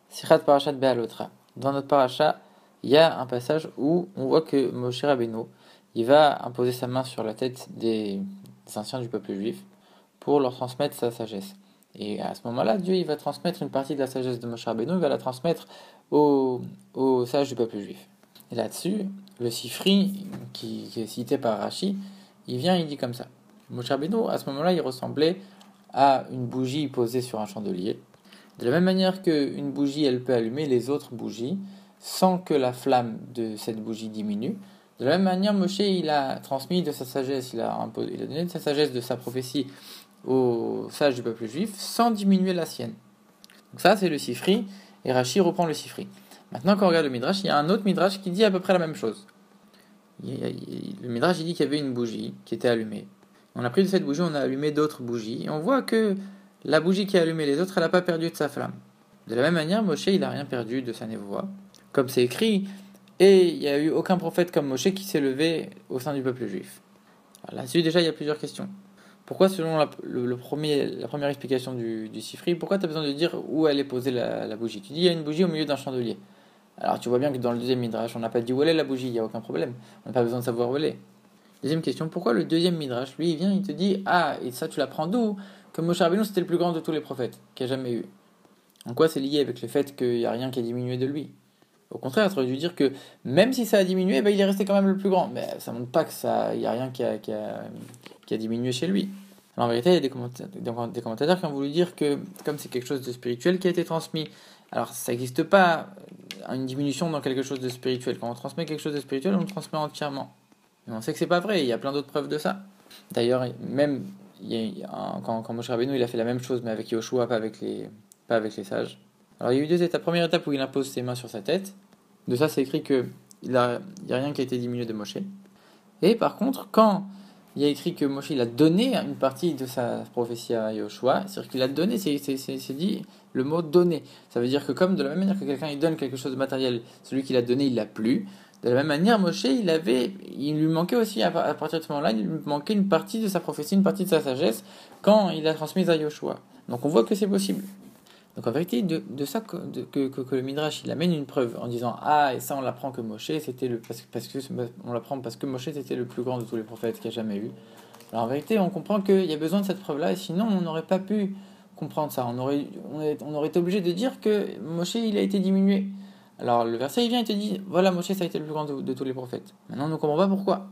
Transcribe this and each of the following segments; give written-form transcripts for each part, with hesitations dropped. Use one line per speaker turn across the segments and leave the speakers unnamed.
Sichat Parashat Be'alotra. Dans notre paracha, il y a un passage où on voit que Moshe Rabbeinu, il va imposer sa main sur la tête des anciens du peuple juif pour leur transmettre sa sagesse. Et à ce moment-là, Dieu il va transmettre une partie de la sagesse de Moshe Rabbeinu, il va la transmettre aux sages du peuple juif. Et là-dessus, le Sifri, qui est cité par Rashi, il vient et il dit comme ça. Moshe Rabbeinu, à ce moment-là, il ressemblait à une bougie posée sur un chandelier. De la même manière qu'une bougie, elle peut allumer les autres bougies sans que la flamme de cette bougie diminue. De la même manière, Moshe, il a transmis de sa sagesse, il a donné de sa sagesse, de sa prophétie aux sages du peuple juif sans diminuer la sienne. Donc ça, c'est le Sifri, et Rashi reprend le Sifri. Maintenant, quand on regarde le Midrash, il y a un autre Midrash qui dit à peu près la même chose. Le Midrash, il dit qu'il y avait une bougie qui était allumée. On a pris de cette bougie, on a allumé d'autres bougies, et on voit que la bougie qui a allumé les autres, elle n'a pas perdu de sa flamme. De la même manière, Moshe, il n'a rien perdu de sa névoie. Comme c'est écrit, et il n'y a eu aucun prophète comme Moshe qui s'est levé au sein du peuple juif. Alors là-dessus, déjà, il y a plusieurs questions. Pourquoi, selon la première explication du Sifri, pourquoi tu as besoin de dire où elle est posée la bougie? Tu dis, il y a une bougie au milieu d'un chandelier. Alors tu vois bien que dans le deuxième Midrash, on n'a pas dit où elle est la bougie, il n'y a aucun problème. On n'a pas besoin de savoir où elle est. Deuxième question, pourquoi le deuxième Midrash, lui, il vient, il te dit, ah, et ça tu l'apprends d'où? Que Moshe Rabbeinu c'était le plus grand de tous les prophètes, qu'il n'y a jamais eu. En quoi c'est lié avec le fait qu'il n'y a rien qui a diminué de lui? Au contraire, tu aurais dû dire que même si ça a diminué, il est resté quand même le plus grand. Mais ça ne montre pas qu'il n'y a rien qui a diminué chez lui. Alors en vérité, il y a des commentateurs qui ont voulu dire que comme c'est quelque chose de spirituel qui a été transmis, alors ça n'existe pas une diminution dans quelque chose de spirituel. Quand on transmet quelque chose de spirituel, on le transmet entièrement. Mais on sait que c'est pas vrai, il y a plein d'autres preuves de ça. D'ailleurs, même quand Moshe Rabbeinu il a fait la même chose, mais avec Yoshua, pas avec les sages. Alors il y a eu deux étapes. Première étape où il impose ses mains sur sa tête. De ça, c'est écrit qu'il n'y a rien qui a été diminué de Moshe. Et par contre, quand il y a écrit que Moshe il a donné une partie de sa prophétie à Yoshua, c'est-à-dire qu'il a donné, c'est dit le mot donner. Ça veut dire que comme de la même manière que quelqu'un il donne quelque chose de matériel, celui qui l'a donné il l'a plus. De la même manière, Moshe, il lui manquait aussi, à partir de ce moment-là, il lui manquait une partie de sa prophétie, une partie de sa sagesse, quand il a transmis à Yoshua. Donc on voit que c'est possible. Donc en vérité, de ça que le Midrash, il amène une preuve en disant « Ah, et ça on l'apprend que Moshe, on l'apprend parce que Moshe c'était le plus grand de tous les prophètes qu'il y a jamais eu. » Alors en vérité, on comprend qu'il y a besoin de cette preuve-là, et sinon on n'aurait pas pu comprendre ça. On aurait été obligé de dire que Moshe, il a été diminué. Alors le verset il vient et te dit voilà Moshe ça a été le plus grand de tous les prophètes. Maintenant on ne comprend pas pourquoi.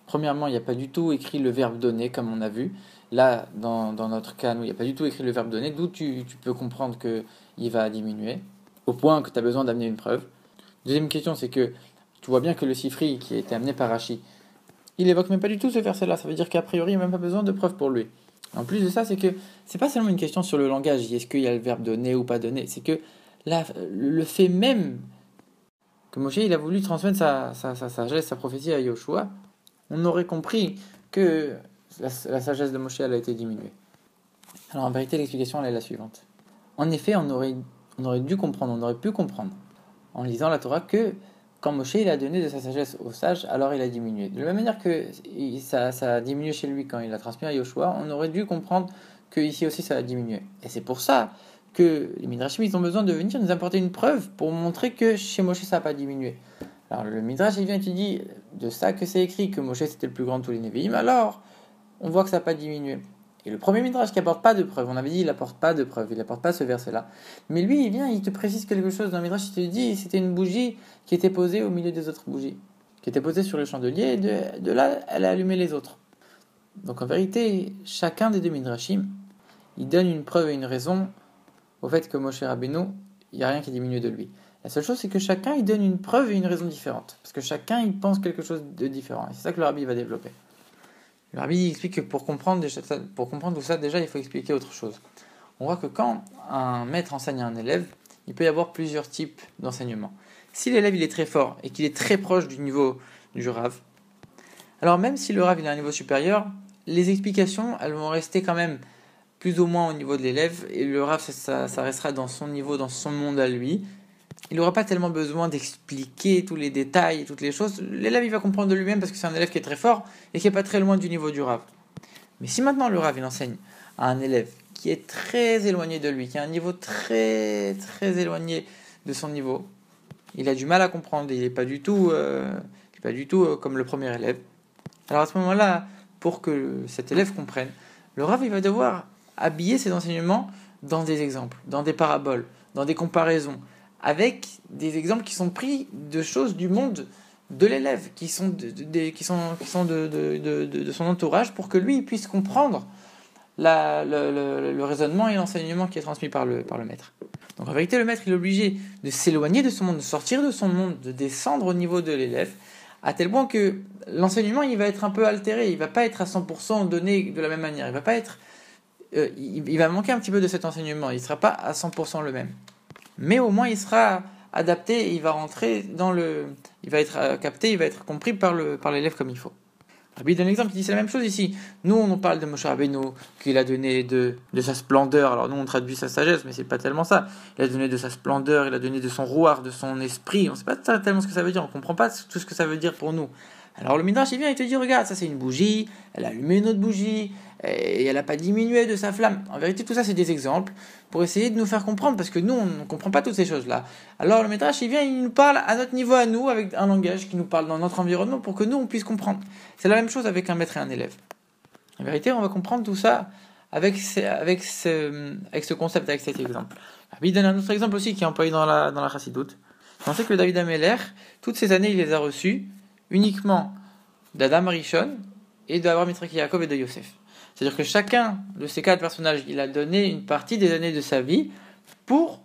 Premièrement il n'y a pas du tout écrit le verbe donner comme on a vu. Là dans notre cas nous il n'y a pas du tout écrit le verbe donner, d'où tu peux comprendre qu'il va diminuer, au point que tu as besoin d'amener une preuve. Deuxième question c'est que tu vois bien que le Sifri qui a été amené par Rashi, il évoque même pas du tout ce verset là, ça veut dire qu'a priori il n'y a même pas besoin de preuve pour lui. En plus de ça c'est que c'est pas seulement une question sur le langage, est-ce qu'il y a le verbe donner ou pas donner, c'est que là, le fait même que Moshe il a voulu transmettre sa sagesse, sa prophétie à Yoshua, on aurait compris que la sagesse de Moshe elle a été diminuée. Alors en vérité, l'explication elle est la suivante. En effet, on aurait dû comprendre, on aurait pu comprendre, en lisant la Torah, que quand Moshe il a donné de sa sagesse aux sages, alors il a diminué. De la même manière que ça a diminué chez lui quand il a transmis à Yoshua, on aurait dû comprendre que ici aussi ça a diminué. Et c'est pour ça que les Midrashim ils ont besoin de venir nous apporter une preuve pour montrer que chez Moshe ça n'a pas diminué. Alors le Midrash il vient et te dit de ça que c'est écrit que Moshe c'était le plus grand de tous les Nevi'im, alors on voit que ça n'a pas diminué. Et le premier Midrash qui apporte pas de preuve, on avait dit il apporte pas de preuve, il apporte pas ce verset là. Mais lui il vient, il te précise quelque chose dans le Midrash, il te dit c'était une bougie qui était posée au milieu des autres bougies, qui était posée sur le chandelier et de là elle a allumé les autres. Donc en vérité, chacun des deux Midrashim, il donne une preuve et une raison au fait que Moshe Rabbeinu, il n'y a rien qui diminue de lui. La seule chose, c'est que chacun, il donne une preuve et une raison différente. Parce que chacun, il pense quelque chose de différent. Et c'est ça que le Rabbi va développer. Le Rabbi explique que pour comprendre tout ça, déjà, il faut expliquer autre chose. On voit que quand un maître enseigne à un élève, il peut y avoir plusieurs types d'enseignement. Si l'élève, il est très fort et qu'il est très proche du niveau du Rav, alors même si le Rav, il a un niveau supérieur, les explications, elles vont rester quand même plus ou moins au niveau de l'élève, et le Rav, ça restera dans son niveau, dans son monde à lui. Il n'aura pas tellement besoin d'expliquer tous les détails, toutes les choses. L'élève, il va comprendre de lui-même parce que c'est un élève qui est très fort et qui n'est pas très loin du niveau du Rav. Mais si maintenant le Rav, il enseigne à un élève qui est très éloigné de lui, qui a un niveau très très éloigné de son niveau. Il a du mal à comprendre, il n'est pas du tout, comme le premier élève. Alors à ce moment-là, pour que cet élève comprenne, le Rav il va devoir habiller ses enseignements dans des exemples, dans des paraboles, dans des comparaisons, avec des exemples qui sont pris de choses du monde de l'élève, qui sont de son entourage, pour que lui il puisse comprendre le raisonnement et l'enseignement qui est transmis par le maître. Donc en vérité, le maître il est obligé de s'éloigner de son monde, de sortir de son monde, de descendre au niveau de l'élève, à tel point que l'enseignement il va être un peu altéré, il va pas être à 100% donné de la même manière, il va pas être, il va manquer un petit peu de cet enseignement, il sera pas à 100% le même, mais au moins il sera adapté, et il va rentrer il va être capté, il va être compris par l'élève comme il faut. Rabbi donne l'exemple, il dit c'est la même chose ici. Nous on parle de Moshe Rabbeinu, qu'il a donné de sa splendeur. Alors nous on traduit sa sagesse, mais c'est pas tellement ça. Il a donné de sa splendeur, il a donné de son rouard, de son esprit. On sait pas tellement ce que ça veut dire, on comprend pas tout ce que ça veut dire pour nous. Alors le Midrash il vient et te dit regarde, ça c'est une bougie, elle a allumé une autre bougie, et elle n'a pas diminué de sa flamme. En vérité tout ça c'est des exemples pour essayer de nous faire comprendre, parce que nous on ne comprend pas toutes ces choses là. Alors le Midrash il vient, il nous parle à notre niveau à nous, avec un langage qui nous parle dans notre environnement, pour que nous on puisse comprendre. C'est la même chose avec un maître et un élève. En vérité on va comprendre tout ça avec ce concept, avec cet exemple. Il donne un autre exemple aussi qui est employé dans la Chassidoute. On sait que David Améler, toutes ces années il les a reçus uniquement d'Adam Rishon et d'Abraham, Yitzhak, Yaakov et de Yosef. C'est-à-dire que chacun de ces quatre personnages, il a donné une partie des années de sa vie pour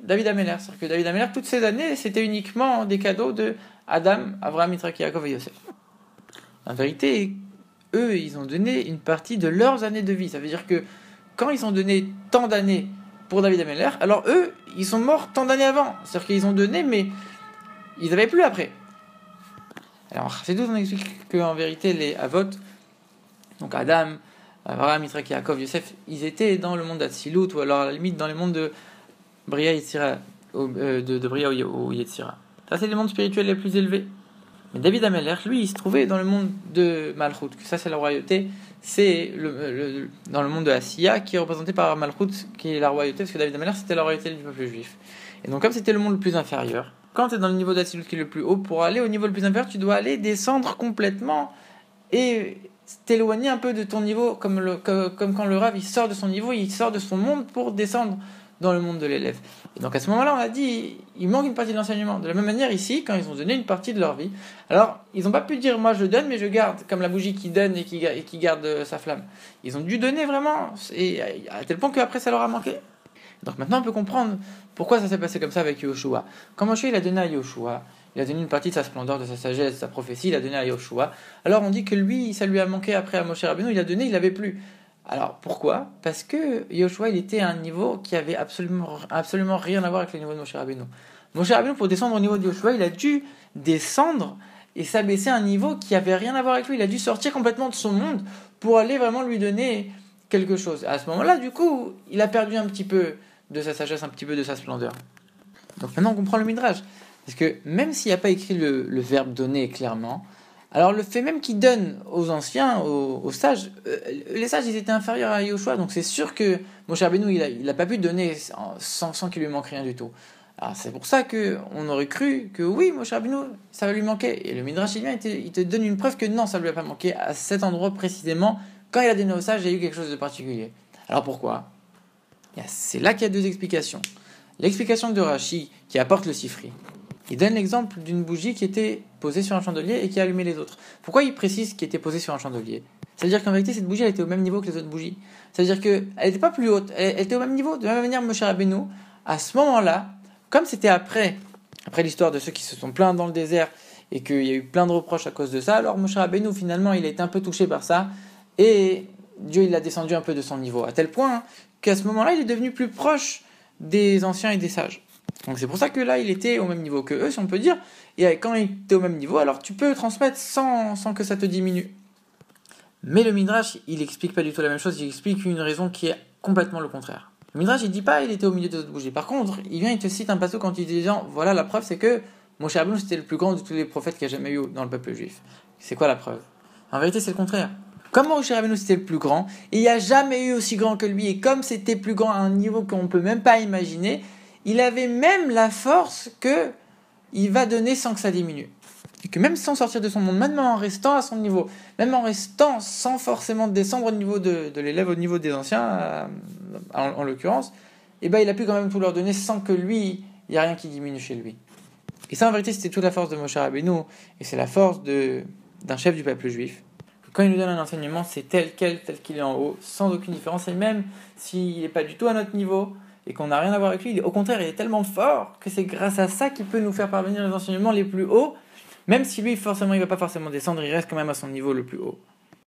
David Améler. C'est-à-dire que David Améler, toutes ces années, c'était uniquement des cadeaux de Adam, Abraham, Yitzhak, Yaakov et Yosef. En vérité, eux, ils ont donné une partie de leurs années de vie. Ça veut dire que quand ils ont donné tant d'années pour David Améler, alors eux, ils sont morts tant d'années avant. C'est-à-dire qu'ils ont donné, mais ils n'avaient plus après. Alors, c'est tout, on explique qu'en vérité, les Avot, donc Adam, Abraham, Yitzhak, Yaakov, Yosef, ils étaient dans le monde d'Atsilut, ou alors à la limite dans le monde de Bria Yetzira, de Bria ou Yetzira. Ça, c'est les mondes spirituels les plus élevés. Mais David Améler, lui, il se trouvait dans le monde de Malchut, que ça, c'est la royauté, c'est dans le monde de Asiya, qui est représenté par Malchut, qui est la royauté, parce que David Améler, c'était la royauté du peuple juif. Et donc, comme c'était le monde le plus inférieur, quand tu es dans le niveau d'Atsilut qui est le plus haut, pour aller au niveau le plus inférieur, tu dois aller descendre complètement et t'éloigner un peu de ton niveau, comme quand le Rav il sort de son niveau, il sort de son monde pour descendre dans le monde de l'élève. Et donc à ce moment-là, on a dit, il manque une partie de l'enseignement. De la même manière ici, quand ils ont donné une partie de leur vie, alors ils n'ont pas pu dire moi je donne, mais je garde, comme la bougie qui donne et qui garde sa flamme. Ils ont dû donner vraiment, et à tel point qu'après ça leur a manqué. Donc maintenant on peut comprendre pourquoi ça s'est passé comme ça avec Yoshua. Quand Moshe il a donné à Yoshua, il a donné une partie de sa splendeur, de sa sagesse, de sa prophétie, il a donné à Yoshua. Alors on dit que lui, ça lui a manqué après à Moshe Rabbeinu, il a donné, il n'avait plus. Alors pourquoi ? Parce que Yoshua il était à un niveau qui avait absolument rien à voir avec le niveau de Moshe Rabbeinu. Moshe Rabbeinu, pour descendre au niveau de Yoshua, il a dû descendre et s'abaisser à un niveau qui avait rien à voir avec lui. Il a dû sortir complètement de son monde pour aller vraiment lui donner quelque chose. À ce moment-là, du coup, il a perdu un petit peu de sa sagesse, un petit peu de sa splendeur. Donc maintenant on comprend le Midrash. Parce que même s'il n'y a pas écrit le verbe donner clairement, alors le fait même qu'il donne aux anciens, aux sages, les sages ils étaient inférieurs à Yoshua, donc c'est sûr que Moshe Rabbeinu il n'a pas pu donner sans qu'il lui manque rien du tout. Alors c'est pour ça qu'on aurait cru que oui, Moshe Rabbeinu, ça va lui manquer. Et le Midrash il vient, il te donne une preuve que non, ça ne lui a pas manqué à cet endroit précisément. Quand il a donné aux sages, il y a eu quelque chose de particulier. Alors pourquoi ? C'est là qu'il y a deux explications. L'explication de Rashi qui apporte le Sifri. Il donne l'exemple d'une bougie qui était posée sur un chandelier et qui a allumé les autres. Pourquoi il précise qu'elle était posée sur un chandelier ? C'est-à-dire qu'en vérité, cette bougie elle était au même niveau que les autres bougies. C'est-à-dire qu'elle n'était pas plus haute, elle était au même niveau. De la même manière, Moshe Rabbeinu, à ce moment-là, comme c'était après l'histoire de ceux qui se sont plaints dans le désert et qu'il y a eu plein de reproches à cause de ça, alors Moshe Rabbeinu, finalement, il a été un peu touché par ça et Dieu, il l'a descendu un peu de son niveau, à tel point qu'à ce moment-là, il est devenu plus proche des anciens et des sages. Donc c'est pour ça que là, il était au même niveau que eux, si on peut dire. Et quand il était au même niveau, alors tu peux transmettre sans que ça te diminue. Mais le Midrash, il explique pas du tout la même chose, il explique une raison qui est complètement le contraire. Le Midrash, il dit pas il était au milieu des autres bougies. Par contre, il vient, il te cite un passage quand il dit voilà, la preuve, c'est que Moshe Rabbeinu, c'était le plus grand de tous les prophètes qu'il y a jamais eu dans le peuple juif. C'est quoi la preuve ? En vérité, c'est le contraire. Comme Moshe Rabbeinu c'était le plus grand, et il n'y a jamais eu aussi grand que lui, et comme c'était plus grand à un niveau qu'on ne peut même pas imaginer, il avait même la force qu'il va donner sans que ça diminue. Et que même sans sortir de son monde, même en restant à son niveau, même en restant sans forcément descendre au niveau de l'élève, au niveau des anciens, en l'occurrence, il a pu quand même tout leur donner sans que lui, il n'y a rien qui diminue chez lui. Et ça, en vérité, c'était toute la force de Moshe Rabbeinu, et c'est la force d'un chef du peuple juif. Quand il nous donne un enseignement, c'est tel qu'il est en haut, sans aucune différence, et même s'il n'est pas du tout à notre niveau, et qu'on n'a rien à voir avec lui, au contraire, il est tellement fort que c'est grâce à ça qu'il peut nous faire parvenir les enseignements les plus hauts, même si lui, forcément, il ne va pas forcément descendre, il reste quand même à son niveau le plus haut.